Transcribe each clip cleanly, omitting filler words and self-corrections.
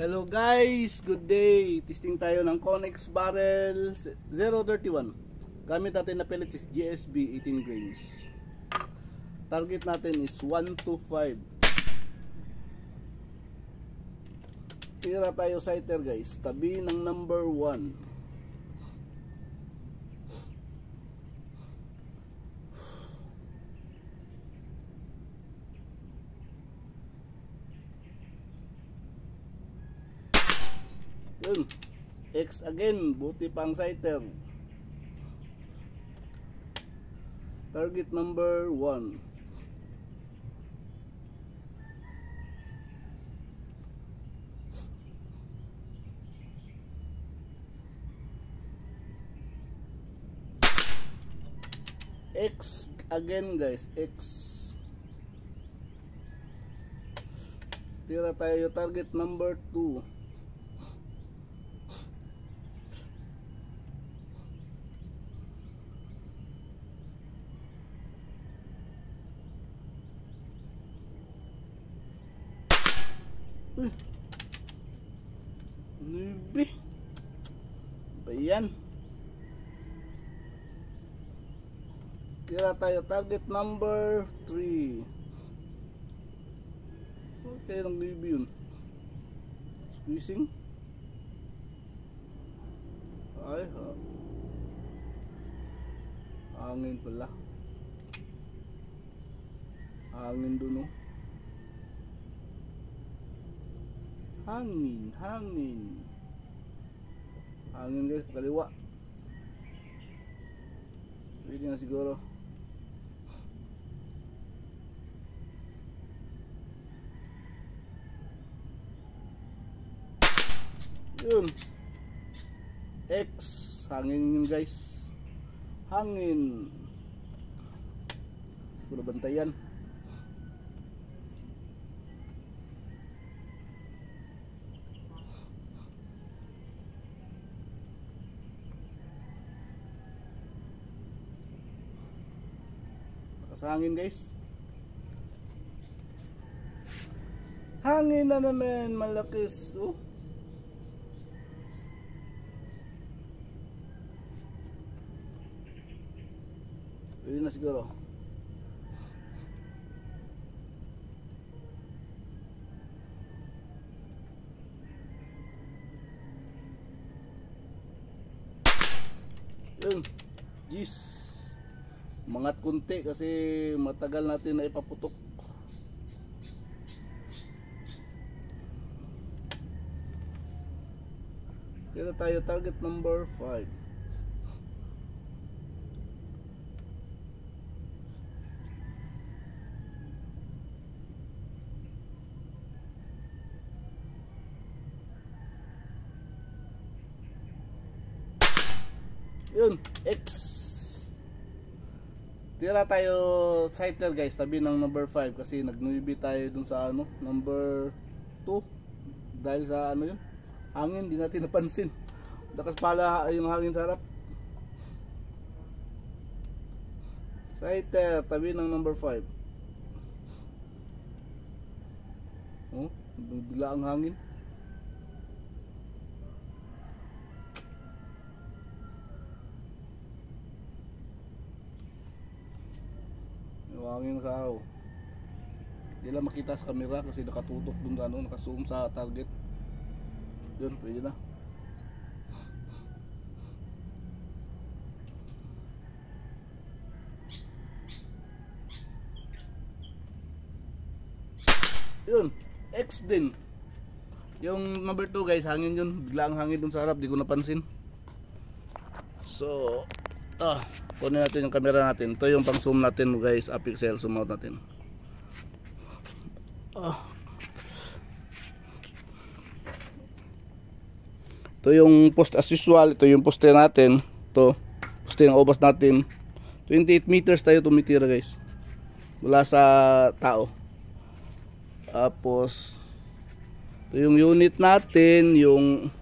Hello guys, good day. Testing tayo ng Conex Barrel 031. Gamit natin na pellets is GSB 18 grains. Target natin is 125. Tira tayo sighter guys, tabi ng number 1. Yun, X again, buti pang sighter. Target number 1. X again guys, X. Tira tayo target number 2. Nibi bayan. Tira tayo target number 3. Okay lang nibi yun. Squeezing. Ay ha. Hangin pala. Hangin dun oh. Hangin guys, kaliwa. Pwede na siguro. Yun, X. Hangin yun guys. Hangin. Sudah bantayan. Sa hangin guys. Hangin na naman, malakis. Oh. Yun na siguro. Yun. Jeez. Mangat kunti kasi matagal natin na ipaputok. Tira tayo target number 5. Yun, X. Tira tayo sighter guys, tabi ng number 5 kasi nagnuibi tayo dun sa ano, number 2. Dahil sa ano yun, hangin, di natin napansin. Lakas pala yung hangin sa harap. Sighter, tabi ng number 5. Oh, bigla ang hangin. Hangin sa araw. Hindi lang makita sa camera kasi nakatutok dun sa ano, nakazoom sa target. Yun, pwede na. Yun, X din. Yung number 2 guys, hangin yun. Bigla ang hangin dun sa harap, di ko napansin. So kunin natin yung camera natin. Ito yung pang zoom natin guys, apixel, zoom out natin. Ito yung post as usual. Ito yung poste natin. Ito poste ng obas natin. 28 meters tayo tumitira guys, mula sa tao. Tapos ito yung unit natin, yung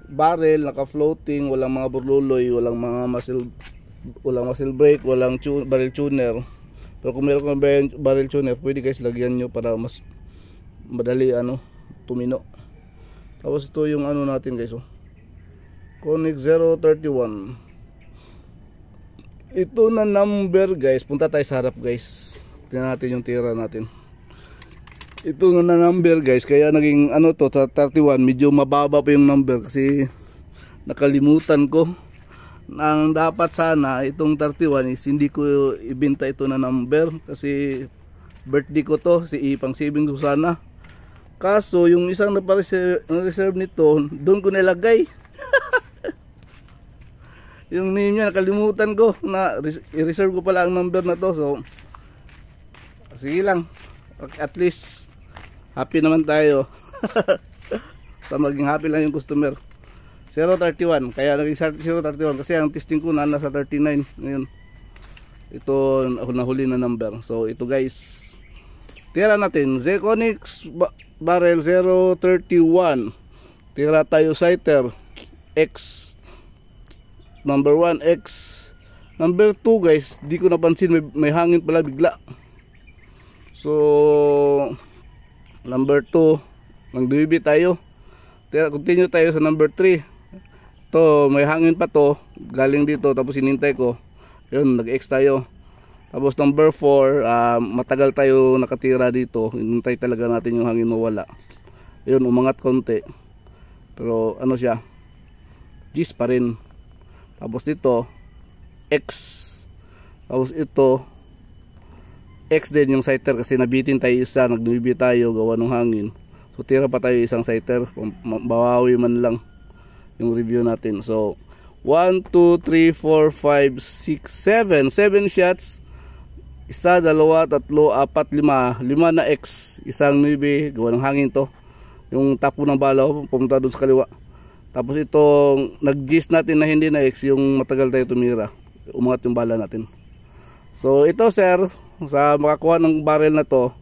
barrel naka floating, walang mga burluloy, walang mga muzzle brake, walang barrel tuner. Pero kung meron kang barrel tuner, pwede guys lagyan nyo para mas madali tumino. Tapos ito yung ano natin guys, oh. Koenig 031. Ito na number guys. Punta tayo sa harap guys. Tingnan natin yung tira natin. Ito na number guys. Kaya naging ano to sa 31. Medyo mababa pa yung number kasi nakalimutan ko. Ang dapat sana itong 31 is hindi ko ibenta ito na number. Kasi birthday ko to. Si Ipang saving ko sana. Kaso yung isang na-reserve nito, doon ko nilagay. Yung name niya nakalimutan ko na i-reserve ko pala ang number na to. So sige lang, at least happy naman tayo. So maging happy lang yung customer. 031, kaya naging 031 kasi ang testing ko na nasa 39 ngayon. Ito nahuli na number. So ito guys, tira natin Zeconix barrel 031. Tira tayo Sighter X number 1 X. Number 2 guys, di ko napansin may hangin pala bigla. So number 2, nagduibi tayo. Continue tayo sa number 3. To may hangin pa to, galing dito tapos inintay ko. Yun, nag-X tayo. Tapos number 4, matagal tayo nakatira dito. Inintay talaga natin yung hangin mawala. Yun, umangat konti. Pero ano siya, G's pa rin. Tapos dito X. Tapos ito X din yung Sighter kasi nabitin tayo isa, nagduibi tayo gawa ng hangin. So tira pa tayo isang Sighter, bawawi man lang yung review natin. So 1, 2, 3, 4, 5, 6, 7 7 shots. Isa, dalawa, tatlo, apat, lima. Lima na X. Isang nuibi, gawa ng hangin to. Yung tapo ng bala pumunta doon sa kaliwa. Tapos itong nag-gist natin na hindi na X, yung matagal tayo tumira. Umangat yung bala natin. So ito sir, sa makakuha ng barrel na to,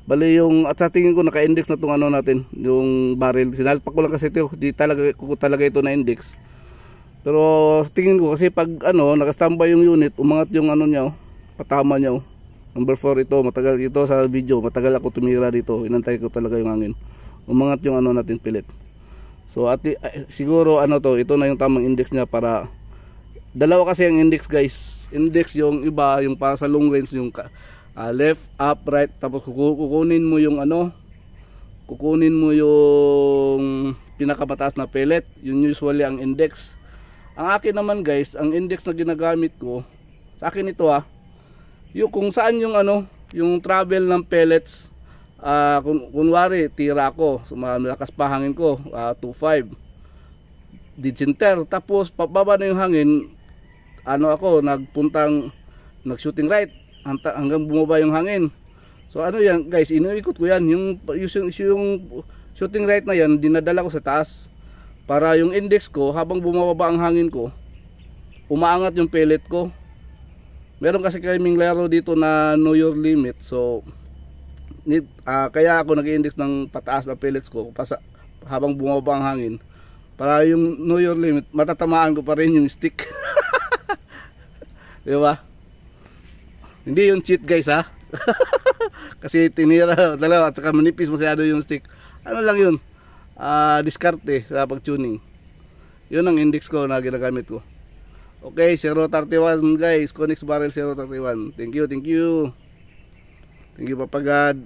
bali yung, at sa tingin ko naka-index na itong ano natin, yung barrel. Sinalpak ko lang kasi ito, di talaga ito na index. Pero sa tingin ko kasi pag ano, nakastambay yung unit, umangat yung ano niya, patama niya. Number 4 ito, matagal ito sa video, matagal ako tumira dito, inantay ko talaga yung hangin. Umangat yung ano natin, pellet. So siguro ano to, ito na yung tamang index niya para dalawa kasi ang index guys. Index yung iba, yung para sa long range yung left, up, right, tapos kukunin mo yung ano, kukunin mo yung pinakamataas na pellet, yun usually ang index. Ang akin naman guys, ang index na ginagamit ko, sa akin ito yung kung saan yung ano, yung travel ng pellets. Kunwari tira ko, malakas pa hangin ko, 2.5 dead center, tapos pababa na yung hangin, ano ako, nag-shooting right hanggang bumaba yung hangin. So ano yan guys, inuikot ko yan, yung shooting right na yan, dinadala ko sa taas para yung index ko, habang bumababa ang hangin ko, umaangat yung pellet ko. Meron kasi kaming laro dito na know your limit, so kaya ako nag-index ng pataas na pellets ko habang bumaba ang hangin para yung know your limit, matatamaan ko pa rin yung stick. Di ba? Hindi yung cheat guys kasi tinira dalawa at saka manipis masyado yung stick. Ano lang yun, diskarte sa pag-tuning. Yun ang index ko na ginagamit ko. Okay, 031 guys, Koenig barrel 031. Thank you. Thank you Papagad.